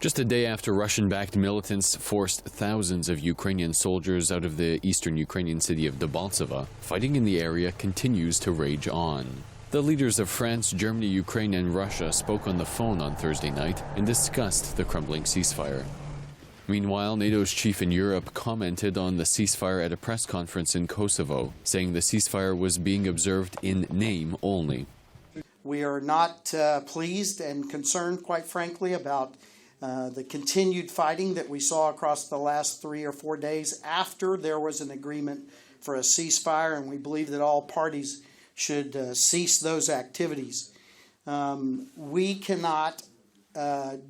Just a day after Russian-backed militants forced thousands of Ukrainian soldiers out of the eastern Ukrainian city of Debaltseve, fighting in the area continues to rage on. The leaders of France, Germany, Ukraine, and Russia spoke on the phone on Thursday night and discussed the crumbling ceasefire. Meanwhile, NATO's chief in Europe commented on the ceasefire at a press conference in Kosovo, saying the ceasefire was being observed in name only. We are not pleased and concerned, quite frankly, about the continued fighting that we saw across the last 3 or 4 days after there was an agreement for a ceasefire, and we believe that all parties should cease those activities. We cannot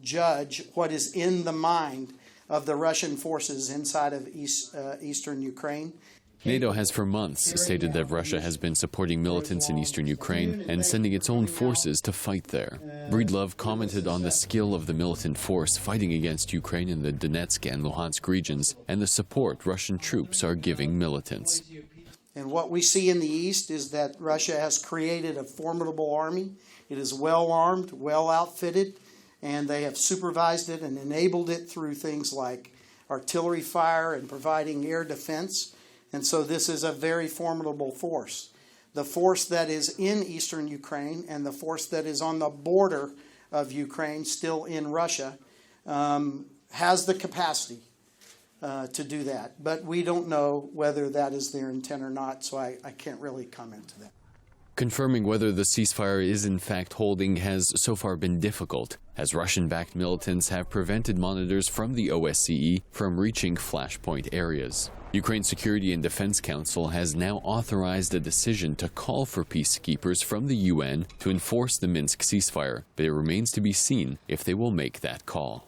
judge what is in the mind of the Russian forces inside of eastern Ukraine. NATO has for months stated that Russia has been supporting militants in eastern Ukraine and sending its own forces to fight there. Breedlove commented on the skill of the militant force fighting against Ukraine in the Donetsk and Luhansk regions and the support Russian troops are giving militants. And what we see in the east is that Russia has created a formidable army. It is well armed, well outfitted, and they have supervised it and enabled it through things like artillery fire and providing air defense. And so this is a very formidable force. The force that is in eastern Ukraine and the force that is on the border of Ukraine, still in Russia, has the capacity to do that. But we don't know whether that is their intent or not, so I can't really comment to that. Confirming whether the ceasefire is in fact holding has so far been difficult, as Russian-backed militants have prevented monitors from the OSCE from reaching flashpoint areas. Ukraine's Security and Defense Council has now authorized a decision to call for peacekeepers from the UN to enforce the Minsk ceasefire, but it remains to be seen if they will make that call.